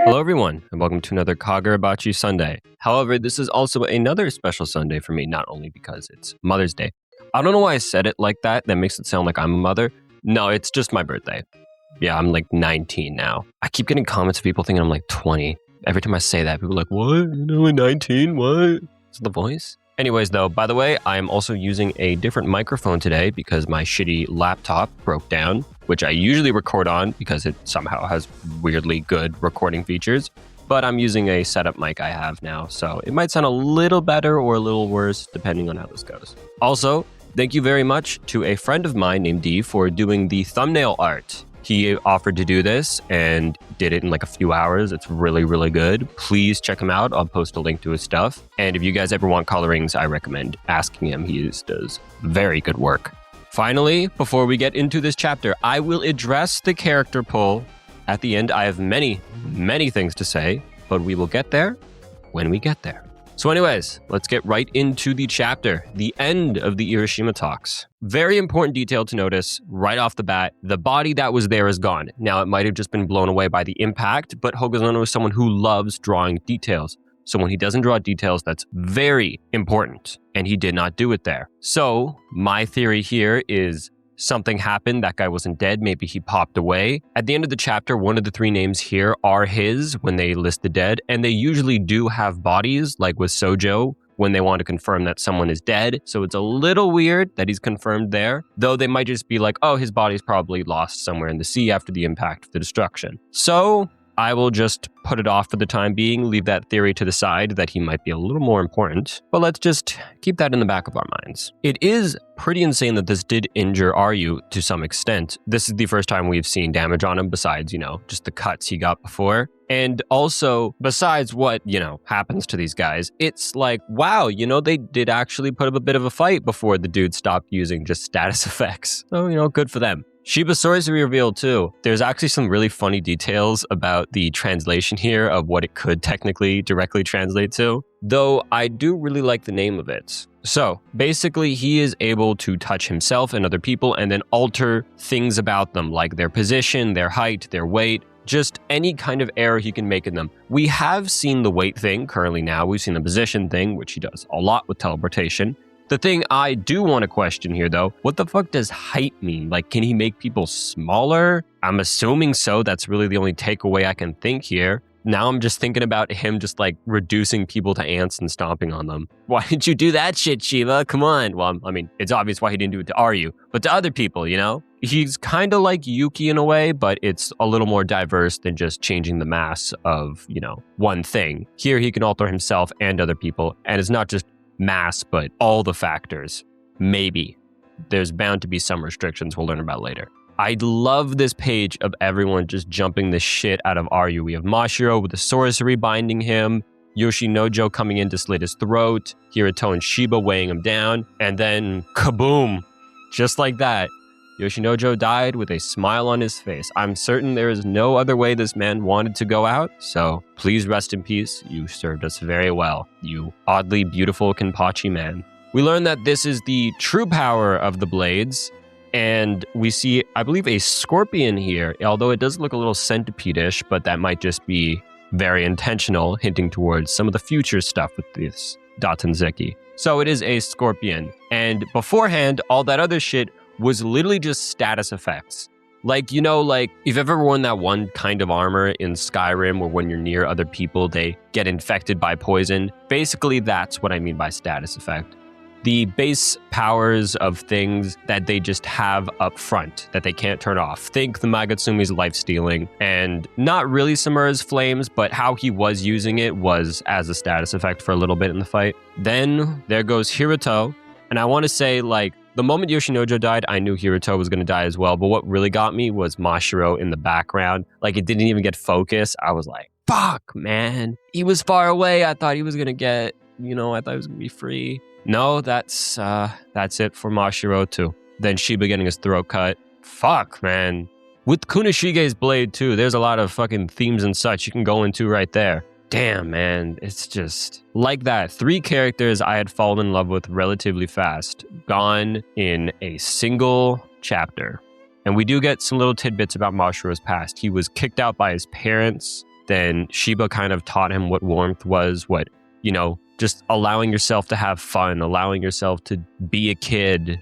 Hello everyone, and welcome to another Kagurabachi Sunday. However, this is also another special Sunday for me, not only because it's Mother's Day. I don't know why I said it like that. That makes it sound like I'm a mother. No, it's just my birthday. Yeah, I'm like 19 now. I keep getting comments of people thinking I'm like 20. Every time I say that, people are like, what? You're only 19? What? Is it the voice? Anyways, though, by the way, I am also using a different microphone today because my shitty laptop broke down, which I usually record on because it somehow has weirdly good recording features. But I'm using a setup mic I have now, so it might sound a little better or a little worse depending on how this goes. Also, thank you very much to a friend of mine named D for doing the thumbnail art. He offered to do this and did it in like a few hours. It's really, really good. Please check him out. I'll post a link to his stuff. And if you guys ever want colorings, I recommend asking him. He does very good work. Finally, before we get into this chapter, I will address the character poll. At the end, I have many, many things to say, but we will get there when we get there. So anyways, let's get right into the chapter, the end of the Hiroshima talks. Very important detail to notice right off the bat, the body that was there is gone. Now, it might have just been blown away by the impact, but Hogazono is someone who loves drawing details. So when he doesn't draw details, that's very important, and he did not do it there. So my theory here is something happened, that guy wasn't dead, maybe he popped away. At the end of the chapter, one of the three names here are his when they list the dead, and they usually do have bodies, like with Sojo, when they want to confirm that someone is dead. So it's a little weird that he's confirmed there, though they might just be like, oh, his body's probably lost somewhere in the sea after the impact of the destruction. So I will just put it off for the time being, leave that theory to the side that he might be a little more important, but let's just keep that in the back of our minds. It is pretty insane that this did injure Ryu to some extent. This is the first time we've seen damage on him besides, just the cuts he got before. And also, besides what, happens to these guys, it's like, wow, they did actually put up a bit of a fight before the dude stopped using just status effects. So, good for them. Shiba sorcery revealed too. There's actually some really funny details about the translation here of what it could technically directly translate to, though I do really like the name of it. So basically, he is able to touch himself and other people and then alter things about them, like their position, their height, their weight, just any kind of error he can make in them. We have seen the weight thing currently now. We've seen the position thing, which he does a lot with teleportation. The thing I do want to question here, though, what the fuck does height mean? Like, can he make people smaller? I'm assuming so. That's really the only takeaway I can think here. Now I'm just thinking about him just like reducing people to ants and stomping on them. Why didn't you do that shit, Shiba? Come on. Well, I mean, it's obvious why he didn't do it to Ryu, but to other people, He's kind of like Yuki in a way, but it's a little more diverse than just changing the mass of, one thing. Here he can alter himself and other people, and it's not just mass, but all the factors. Maybe. There's bound to be some restrictions we'll learn about later. I love this page of everyone just jumping the shit out of Ryu. We have Mashiro with the sorcery binding him, Yoshinojo coming in to slit his throat, Hirito and Shiba weighing him down, and then kaboom! Just like that, Yoshinojo died with a smile on his face. I'm certain there is no other way this man wanted to go out, so please rest in peace. You served us very well, you oddly beautiful Kenpachi man. We learn that this is the true power of the blades, and we see, I believe, a scorpion here, although it does look a little centipede-ish, but that might just be very intentional, hinting towards some of the future stuff with this Datenzeki. So it is a scorpion, and beforehand, all that other shit was literally just status effects. Like, if you've ever worn that one kind of armor in Skyrim where when you're near other people, they get infected by poison. Basically, that's what I mean by status effect. The base powers of things that they just have up front that they can't turn off. Think the Magatsumi's life stealing, and not really Samura's flames, but how he was using it was as a status effect for a little bit in the fight. Then there goes Hirito, and I want to say, the moment Yoshinojo died, I knew Hirito was going to die as well, but what really got me was Mashiro in the background. It didn't even get focus. I was like, fuck, man. He was far away. I thought he was going to get, I thought he was going to be free. No, that's it for Mashiro too. Then Shiba getting his throat cut. Fuck, man. With Kunishige's blade too, there's a lot of fucking themes and such you can go into right there. Damn, man, it's just like that. 3 characters I had fallen in love with relatively fast, gone in a single chapter. And we do get some little tidbits about Mashiro's past. He was kicked out by his parents then Shiba kind of taught him what warmth was, what, just allowing yourself to have fun, allowing yourself to be a kid.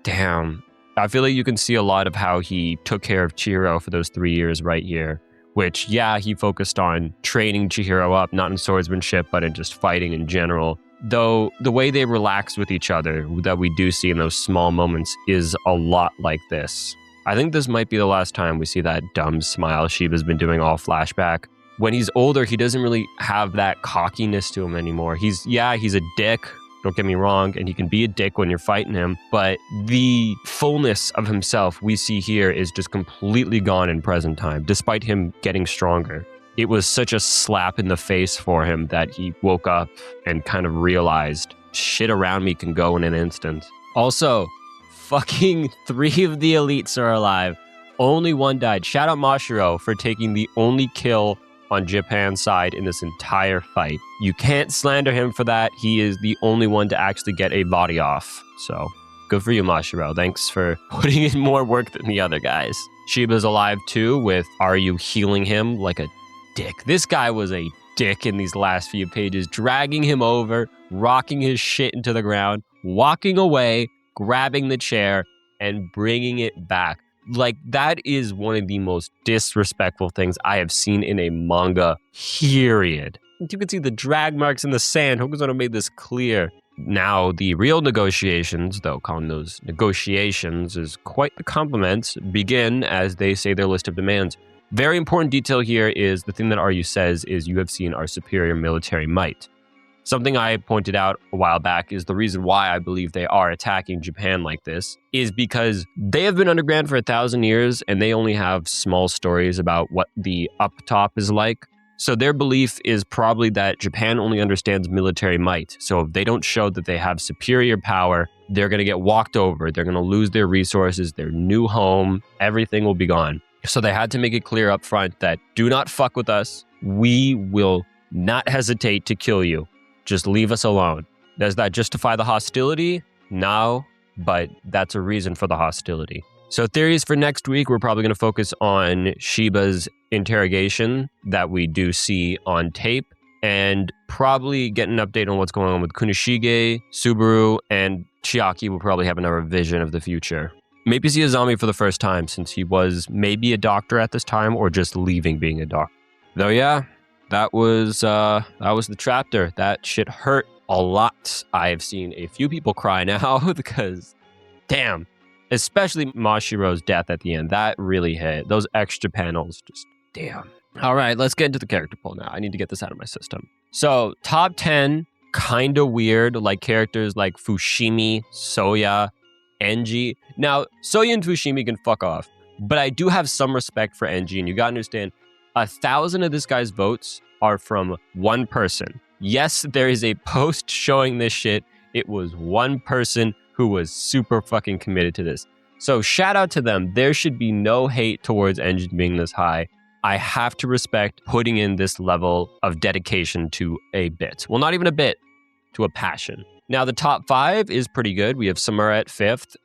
Damn. I feel like you can see a lot of how he took care of Chihiro for those 3 years right here, which, yeah, he focused on training Chihiro up, not in swordsmanship, but in just fighting in general. Though the way they relax with each other that we do see in those small moments is a lot like this. I think this might be the last time we see that dumb smile Shiba's been doing all flashback. When he's older, he doesn't really have that cockiness to him anymore. He's a dick, don't get me wrong, and he can be a dick when you're fighting him, but the fullness of himself we see here is just completely gone in present time, despite him getting stronger. It was such a slap in the face for him that he woke up and kind of realized shit around me can go in an instant. Also, fucking 3 of the elites are alive. Only 1 died. Shout out Mashiro for taking the only kill on Japan's side in this entire fight. You can't slander him for that. He is the only one to actually get a body off. So, good for you, Mashiro. Thanks for putting in more work than the other guys. Shiba's alive too with Are You Healing Him like a dick. This guy was a dick in these last few pages, dragging him over, rocking his shit into the ground, walking away, grabbing the chair, and bringing it back. Like, that is one of the most disrespectful things I have seen in a manga, period. You can see the drag marks in the sand. Hokuzono made this clear. Now, the real negotiations, though calling those negotiations is quite the compliment, begin as they say their list of demands. Very important detail here is the thing that Ryu says is you have seen our superior military might. Something I pointed out a while back is the reason why I believe they are attacking Japan like this is because they have been underground for 1,000 years and they only have small stories about what the up top is like. So their belief is probably that Japan only understands military might. So if they don't show that they have superior power, they're going to get walked over. They're going to lose their resources, their new home, everything will be gone. So they had to make it clear up front that do not fuck with us. We will not hesitate to kill you. Just leave us alone. Does that justify the hostility? No, but that's a reason for the hostility. So theories for next week, we're probably going to focus on Shiba's interrogation that we do see on tape and probably get an update on what's going on with Kunishige, Subaru, and Chiaki will probably have another vision of the future. Maybe see a zombie for the first time since he was maybe a doctor at this time or just leaving being a doctor. Though, yeah. That was the chapter. That shit hurt a lot. I've seen a few people cry now because, damn, especially Mashiro's death at the end. That really hit. Those extra panels, just damn. All right, let's get into the character poll now. I need to get this out of my system. So, top 10, kind of weird, like characters like Fushimi, Soya, Enji. Now, Soya and Fushimi can fuck off, but I do have some respect for Enji, and you gotta understand, 1,000 of this guy's votes are from one person. Yes, there is a post showing this shit. It was one person who was super fucking committed to this. So shout out to them. There should be no hate towards Enji being this high. I have to respect putting in this level of dedication to a bit. Well, not even a bit, to a passion. Now, the top 5 is pretty good. We have Samura at 5th.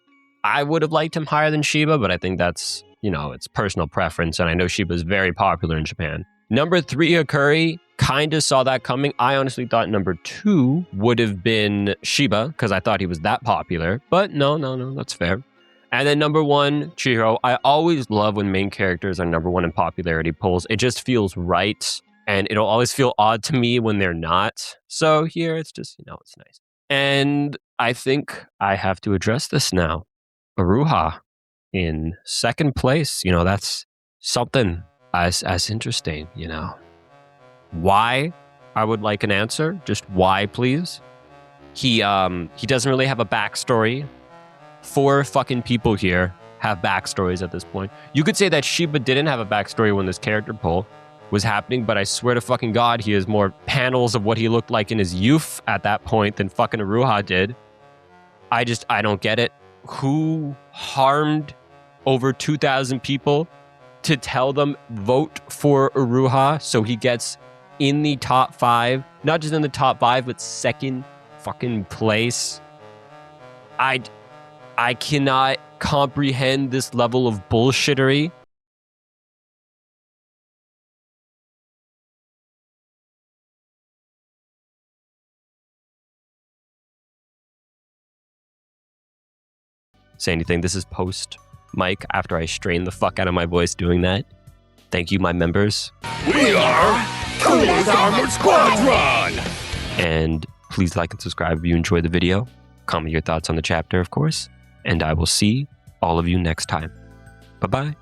I would have liked him higher than Shiba, but I think that's, it's personal preference, and I know Shiba is very popular in Japan. Number 3, Hakuri, kind of saw that coming. I honestly thought number 2 would have been Shiba, because I thought he was that popular, but no, that's fair. And then number 1, Chihiro. I always love when main characters are number 1 in popularity polls. It just feels right, and it'll always feel odd to me when they're not. So here, it's just, it's nice. And I think I have to address this now. Iruha in 2nd place, that's something as interesting, Why? I would like an answer. Just why, please? He doesn't really have a backstory. 4 fucking people here have backstories at this point. You could say that Shiba didn't have a backstory when this character poll was happening, but I swear to fucking God, he has more panels of what he looked like in his youth at that point than fucking Iruha did. I don't get it. Who harmed over 2,000 people to tell them vote for Iruha so he gets in the top 5? Not just in the top 5, but 2nd fucking place. I cannot comprehend this level of bullshittery. say anything. This is post Mike after I strain the fuck out of my voice doing that. Thank you, my members. We are Coolest Armored Squadron! And please like and subscribe if you enjoyed the video. Comment your thoughts on the chapter, of course. And I will see all of you next time. Bye-bye.